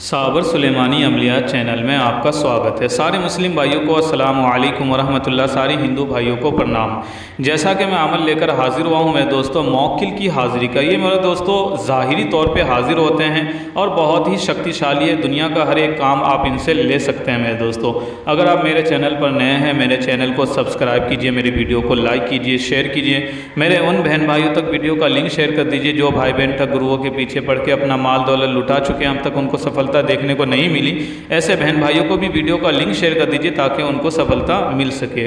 साबर सुलेमानी अमलियात चैनल में आपका स्वागत है। सारे मुस्लिम भाइयों को अस्सलाम वालेकुम वरहमतुल्लाह, सारे हिंदू भाइयों को प्रणाम। जैसा कि मैं अमल लेकर हाजिर हुआ हूँ मेरे दोस्तों, मौक्किल की हाज़िरी का। ये मेरे दोस्तों ज़ाहिरी तौर पे हाजिर होते हैं और बहुत ही शक्तिशाली है। दुनिया का हर एक काम आप इनसे ले सकते हैं मेरे दोस्तों। अगर आप मेरे चैनल पर नए हैं, मेरे चैनल को सब्सक्राइब कीजिए, मेरी वीडियो को लाइक कीजिए, शेयर कीजिए। मेरे उन बहन भाइयों तक वीडियो का लिंक शेयर कर दीजिए जो भाई बहन ठग गुरुओं के पीछे पड़ के अपना माल दौलत लुटा चुके हैं, अब तक उनको सफलता देखने को नहीं मिली। ऐसे बहन भाइयों को भी वीडियो का लिंक शेयर कर दीजिए ताकि उनको सफलता मिल सके।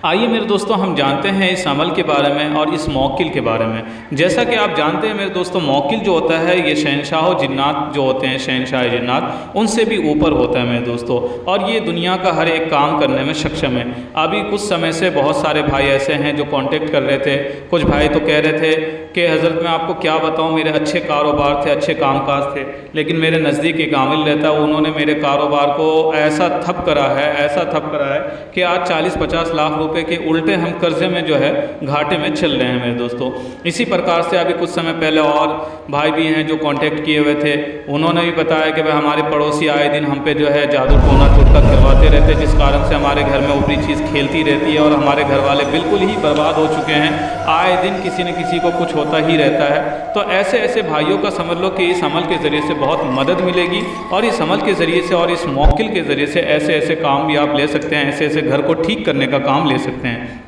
आइए मेरे दोस्तों, हम जानते हैं इस अमल के बारे में और इस मौक्किल के बारे में। जैसा कि आप जानते हैं मेरे दोस्तों, मौक्किल जो होता है ये शहनशाह जिन्नात जो होते हैं, शहनशाह जिन्नात, उनसे भी ऊपर होता है मेरे दोस्तों, और ये दुनिया का हर एक काम करने में सक्षम है। अभी कुछ समय से बहुत सारे भाई ऐसे हैं जो कांटेक्ट कर रहे थे। कुछ भाई तो कह रहे थे कि हज़रत मैं आपको क्या बताऊं, मेरे अच्छे कारोबार थे, अच्छे कामकाज थे, लेकिन मेरे नज़दीक एक आमिल रहता है, उन्होंने मेरे कारोबार को ऐसा ठप करा है, ऐसा ठप करा है कि आज 40-50 लाख रुपए के उल्टे हम कर्जे में जो है घाटे में चल रहे हैं मेरे दोस्तों। इसी प्रकार से अभी कुछ समय पहले और भाई भी हैं जो कांटेक्ट किए हुए थे, उन्होंने भी बताया कि भाई हमारे पड़ोसी आए दिन हम पे जो है जादू टोना टोटका करवाते रहते, जिस कारण से हमारे घर में ऊपरी चीज़ खेलती रहती है और हमारे घर वाले बिल्कुल ही बर्बाद हो चुके हैं। आए दिन किसी न किसी को कुछ होता ही रहता है। तो ऐसे ऐसे भाइयों का समझ लो कि इस अमल के ज़रिए से बहुत मदद मिलेगी, और इस अमल के ज़रिए से और इस मौक्किल के ज़रिए से ऐसे ऐसे काम भी आप ले सकते हैं, ऐसे ऐसे घर को ठीक करने का काम ले सकते हैं।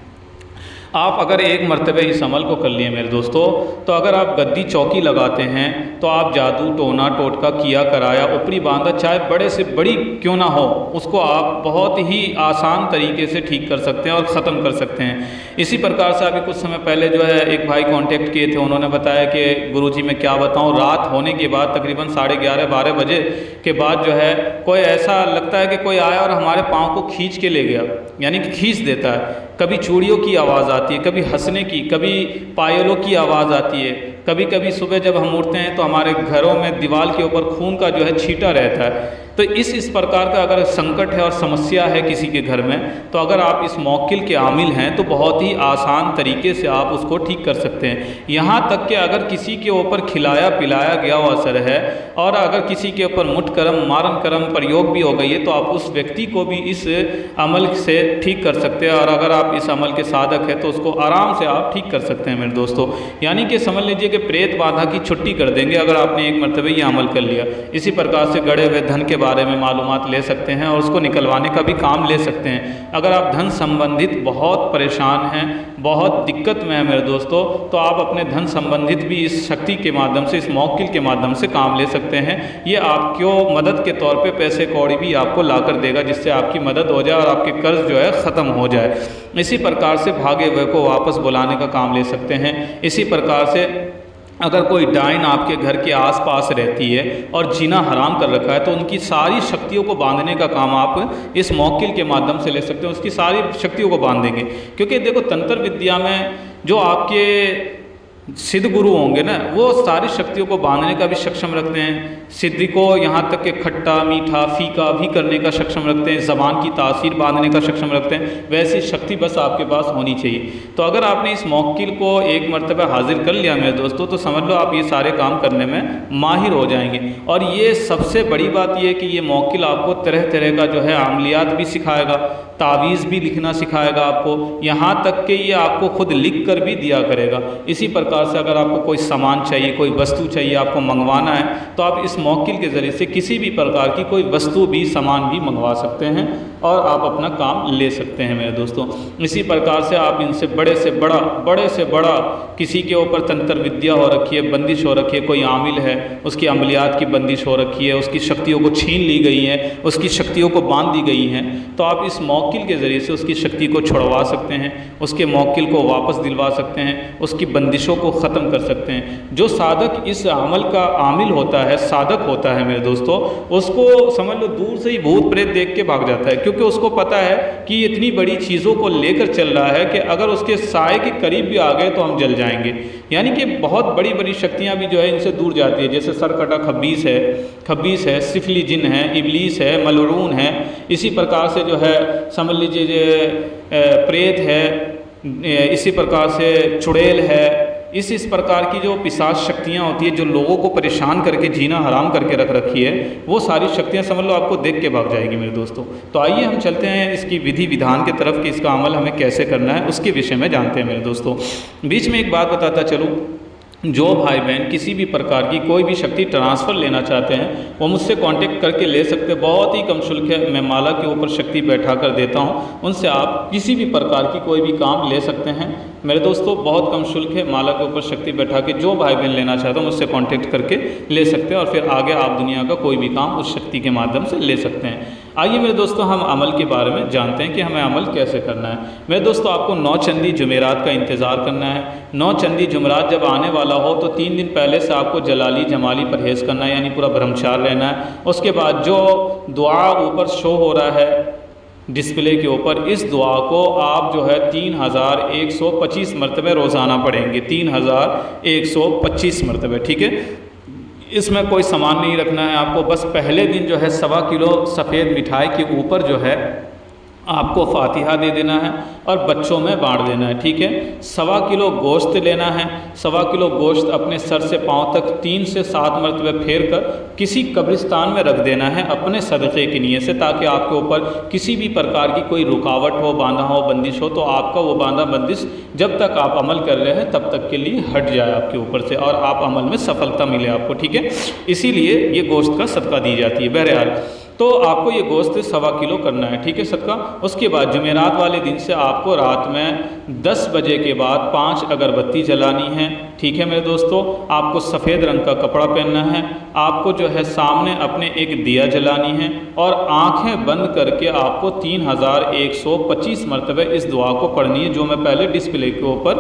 आप अगर एक मर्तबे इस अमल को कर लिए मेरे दोस्तों, तो अगर आप गद्दी चौकी लगाते हैं तो आप जादू टोना टोटका किया कराया ऊपरी बांधा चाहे बड़े से बड़ी क्यों ना हो, उसको आप बहुत ही आसान तरीके से ठीक कर सकते हैं और ख़त्म कर सकते हैं। इसी प्रकार से अभी कुछ समय पहले जो है एक भाई कांटेक्ट किए थे, उन्होंने बताया कि गुरुजी मैं क्या बताऊं, रात होने के बाद तकरीबन 11:30-12 बजे के बाद जो है कोई ऐसा लगता है कि कोई आया और हमारे पाँव को खींच के ले गया, यानी कि खींच देता है। कभी चूड़ियों की आवाज़ आती है, कभी हंसने की, कभी पायलों की आवाज़ आती है, कभी कभी सुबह जब हम उठते हैं तो हमारे घरों में दीवार के ऊपर खून का जो है छींटा रहता है। तो इस प्रकार का अगर संकट है और समस्या है किसी के घर में, तो अगर आप इस मौक्किल के आमिल हैं तो बहुत ही आसान तरीके से आप उसको ठीक कर सकते हैं। यहाँ तक कि अगर किसी के ऊपर खिलाया पिलाया गया हुआ असर है और अगर किसी के ऊपर मुठकरम मारन करम प्रयोग भी हो गई है, तो आप उस व्यक्ति को भी इस अमल से ठीक कर सकते हैं। और अगर आप इस अमल के साधक हैं तो उसको आराम से आप ठीक कर सकते हैं मेरे दोस्तों। यानी कि समझ लीजिए कि प्रेत बाधा की छुट्टी कर देंगे अगर आपने एक मरतबे ये अमल कर लिया। इसी प्रकार से गड़े हुए धन के बारे में मालूमात ले सकते हैं और उसको निकलवाने का भी काम ले सकते हैं। अगर आप धन संबंधित बहुत परेशान हैं, बहुत दिक्कत में है मेरे दोस्तों, तो आप अपने धन संबंधित भी इस शक्ति के माध्यम से, इस मौक्किल के माध्यम से काम ले सकते हैं। ये आपको मदद के तौर पे पैसे कौड़ी भी आपको ला कर देगा, जिससे आपकी मदद हो जाए और आपके कर्ज जो है ख़त्म हो जाए। इसी प्रकार से भागे हुए को वापस बुलाने का काम ले सकते हैं। इसी प्रकार से अगर कोई डायन आपके घर के आसपास रहती है और जीना हराम कर रखा है, तो उनकी सारी शक्तियों को बांधने का काम आप इस मौक्किल के माध्यम से ले सकते हैं। उसकी सारी शक्तियों को बांध देंगे, क्योंकि देखो तंत्र विद्या में जो आपके सिद्ध गुरु होंगे ना, वो सारी शक्तियों को बांधने का भी सक्षम रखते हैं। सिद्धि को यहाँ तक कि खट्टा मीठा फीका भी करने का सक्षम रखते हैं, ज़बान की तासीर बांधने का सक्षम रखते हैं। वैसी शक्ति बस आपके पास होनी चाहिए। तो अगर आपने इस मौक्किल को एक मरतबा हाजिर कर लिया मेरे दोस्तों, तो समझ लो आप ये सारे काम करने में माहिर हो जाएंगे। और ये सबसे बड़ी बात ये है कि ये मौक्किल आपको तरह तरह का जो है अमलियात भी सिखाएगा, तावीज़ भी लिखना सिखाएगा आपको, यहाँ तक कि ये आपको खुद लिख कर भी दिया करेगा। इसी प्रकार से अगर आपको कोई सामान चाहिए, कोई वस्तु चाहिए, आपको मंगवाना है, तो आप इस मौक्किल के ज़रिए से किसी भी प्रकार की कोई वस्तु भी सामान भी मंगवा सकते हैं और आप अपना काम ले सकते हैं मेरे दोस्तों। इसी प्रकार से आप इनसे बड़े से बड़ा किसी के ऊपर तंत्र विद्या हो रखी है, बंदिश हो रखी है, कोई आमिल है उसकी अमलियात की बंदिश हो रखी है, उसकी शक्तियों को छीन ली गई है, उसकी शक्तियों को बांध दी गई हैं, तो आप इस मौक्किल के ज़रिए से उसकी शक्ति को छुड़वा सकते हैं, उसके मौक्किल को वापस दिलवा सकते हैं, उसकी बंदिशों को ख़त्म कर सकते हैं। जो साधक इस अमल का आमिल होता है, साधक होता है मेरे दोस्तों, उसको समझ लो दूर से ही भूत प्रेत देख के भाग जाता है, क्योंकि उसको पता है कि इतनी बड़ी चीज़ों को लेकर चल रहा है कि अगर उसके साए के करीब भी आ गए तो हम जल जाएंगे। यानी कि बहुत बड़ी बड़ी शक्तियाँ भी जो है इनसे दूर जाती है। जैसे सरकटा खब्बीस है, सिफली जिन है, इबलीस है, मलऊन है। इसी प्रकार से जो है समझ लीजिए प्रेत है, इसी प्रकार से चुड़ैल है, इस प्रकार की जो पिशाच शक्तियाँ होती है जो लोगों को परेशान करके जीना हराम करके रख रखी है, वो सारी शक्तियाँ समझ लो आपको देख के भाग जाएगी मेरे दोस्तों। तो आइए हम चलते हैं इसकी विधि विधान की तरफ कि इसका अमल हमें कैसे करना है, उसके विषय में जानते हैं मेरे दोस्तों। बीच में एक बात बताता चलूँ, जो भाई बहन किसी भी प्रकार की कोई भी शक्ति ट्रांसफ़र लेना चाहते हैं वो मुझसे कांटेक्ट करके ले सकते हैं। बहुत ही कम शुल्क है, मैं माला के ऊपर शक्ति बैठा कर देता हूं, उनसे आप किसी भी प्रकार की कोई भी काम ले सकते हैं मेरे दोस्तों। बहुत कम शुल्क है, माला के ऊपर शक्ति बैठा के जो भाई बहन लेना चाहते हैं मुझसे कांटेक्ट करके ले सकते हैं और फिर आगे आप दुनिया का कोई भी काम उस शक्ति के माध्यम से ले सकते हैं। आइए मेरे दोस्तों हम अमल के बारे में जानते हैं कि हमें अमल कैसे करना है। मेरे दोस्तों आपको 9 चंदी जुमेरात का इंतज़ार करना है। 9 चंदी जुमेरात जब आने वाला हो तो 3 दिन पहले से आपको जलाली जमाली परहेज़ करना है, यानी पूरा ब्रह्मचार रहना है। उसके बाद जो दुआ ऊपर शो हो रहा है डिस्प्ले के ऊपर, इस दुआ को आप जो है 3125 मरतबे रोज़ाना पढ़ेंगे, 3125 मरतबे, ठीक है। इसमें कोई सामान नहीं रखना है आपको, बस पहले दिन जो है 1.25 किलो सफ़ेद मिठाई के ऊपर जो है आपको फातिहा दे देना है और बच्चों में बांट देना है, ठीक है। 1.25 किलो गोश्त लेना है। 1.25 किलो गोश्त अपने सर से पाँव तक 3 से 7 मरतबे फेर कर किसी कब्रिस्तान में रख देना है अपने सदक़े की नीयत से, ताकि आपके ऊपर किसी भी प्रकार की कोई रुकावट हो, बांधा हो, बंदिश हो तो आपका वो बांधा बंदिश जब तक आप अमल कर रहे हैं तब तक के लिए हट जाए आपके ऊपर से और आप अमल में सफलता मिले आपको, ठीक है। इसीलिए ये गोश्त का सदका दी जाती है। बहरहाल तो आपको ये गोश्त 1.25 किलो करना है, ठीक है, सदका। उसके बाद जुमेरात वाले दिन से आपको रात में 10 बजे के बाद 5 अगरबत्ती जलानी है, ठीक है मेरे दोस्तों। आपको सफ़ेद रंग का कपड़ा पहनना है, आपको जो है सामने अपने एक दिया जलानी है और आंखें बंद करके आपको 3125 मरतबे इस दुआ को पढ़नी है जो मैं पहले डिस्प्ले के ऊपर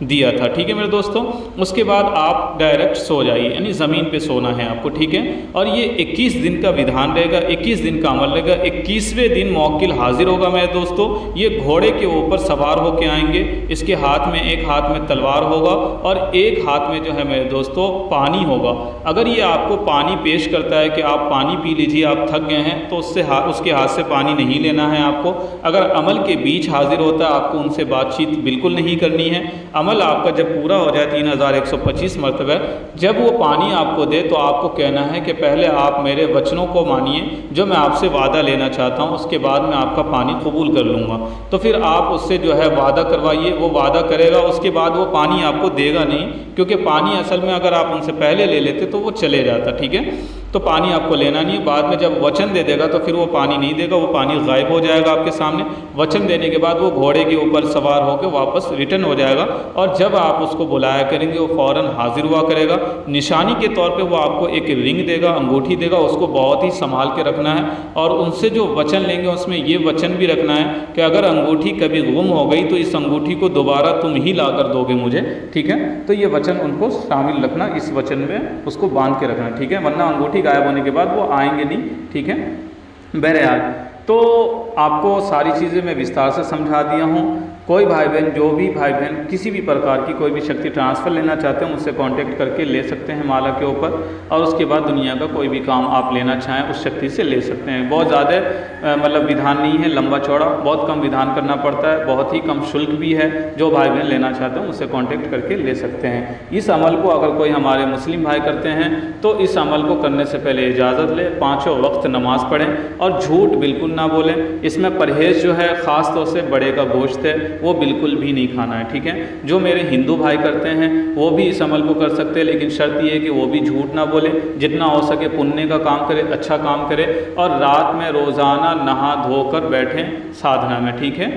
दिया था, ठीक है मेरे दोस्तों। उसके बाद आप डायरेक्ट सो जाइए, यानी ज़मीन पे सोना है आपको, ठीक है। और ये 21 दिन का विधान रहेगा, 21 दिन का अमल रहेगा। 21वें दिन मौक्किल हाजिर होगा मेरे दोस्तों। ये घोड़े के ऊपर सवार होके आएंगे, इसके हाथ में एक हाथ में तलवार होगा और एक हाथ में जो है मेरे दोस्तों पानी होगा। अगर ये आपको पानी पेश करता है कि आप पानी पी लीजिए, आप थक गए हैं, तो उसके हाथ से पानी नहीं लेना है आपको। अगर अमल के बीच हाजिर होता है आपको उनसे बातचीत बिल्कुल नहीं करनी है। अमल आपका जब पूरा हो जाए 3125 मरतबे, जब वो पानी आपको दे तो आपको कहना है कि पहले आप मेरे वचनों को मानिए जो मैं आपसे वादा लेना चाहता हूँ, उसके बाद मैं आपका पानी कबूल कर लूँगा। तो फिर आप उससे जो है वादा करवाइए, वो वादा करेगा, उसके बाद वो पानी आपको देगा नहीं, क्योंकि पानी असल में अगर आप उनसे पहले ले लेते तो वो चले जाता, ठीक है। तो पानी आपको लेना नहीं है। बाद में जब वचन दे देगा तो फिर वो पानी नहीं देगा, वो पानी गायब हो जाएगा आपके सामने। वचन देने के बाद वो घोड़े के ऊपर सवार होकर वापस रिटर्न हो जाएगा और जब आप उसको बुलाया करेंगे वो फ़ौरन हाजिर हुआ करेगा। निशानी के तौर पे वो आपको एक रिंग देगा, अंगूठी देगा, उसको बहुत ही संभाल के रखना है और उनसे जो वचन लेंगे उसमें ये वचन भी रखना है कि अगर अंगूठी कभी गुम हो गई तो इस अंगूठी को दोबारा तुम ही ला कर दोगे मुझे, ठीक है। तो ये वचन उनको शामिल रखना, इस वचन में उसको बांध के रखना, ठीक है, वरना अंगूठी गायब होने के बाद वो आएंगे नहीं, ठीक है। बहरहाल तो आपको सारी चीज़ें मैं विस्तार से समझा दिया हूँ। कोई भाई बहन, जो भी भाई बहन किसी भी प्रकार की कोई भी शक्ति ट्रांसफ़र लेना चाहते हैं मुझसे कांटेक्ट करके ले सकते हैं माला के ऊपर, और उसके बाद दुनिया का कोई भी काम आप लेना चाहें उस शक्ति से ले सकते हैं। बहुत ज़्यादा मतलब विधान नहीं है, लंबा चौड़ा, बहुत कम विधान करना पड़ता है, बहुत ही कम शुल्क भी है। जो भाई बहन लेना चाहते हैं मुझसे कॉन्टेक्ट करके ले सकते हैं। इस अमल को अगर कोई हमारे मुस्लिम भाई करते हैं तो इस अमल को करने से पहले इजाज़त ले, 5 वक्त नमाज़ पढ़ें और झूठ बिल्कुल ना बोलें। इसमें परहेज़ जो है ख़ास तौर से बड़े का गोश्त है वो बिल्कुल भी नहीं खाना है, ठीक है। जो मेरे हिंदू भाई करते हैं वो भी इस अमल को कर सकते हैं, लेकिन शर्त ये है कि वो भी झूठ ना बोले, जितना हो सके पुण्य का काम करे, अच्छा काम करे और रात में रोज़ाना नहा धोकर बैठें साधना में, ठीक है।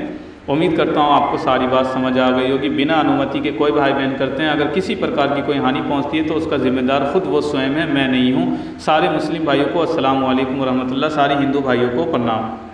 उम्मीद करता हूँ आपको सारी बात समझ आ गई होगी। बिना अनुमति के कोई भाई बहन करते हैं, अगर किसी प्रकार की कोई हानि पहुँचती है तो उसका जिम्मेदार खुद वो स्वयं है, मैं नहीं हूँ। सारे मुस्लिम भाइयों को अस्सलाम वालेकुम रहमतुल्लाह, सारे हिंदू भाइयों को प्रणाम।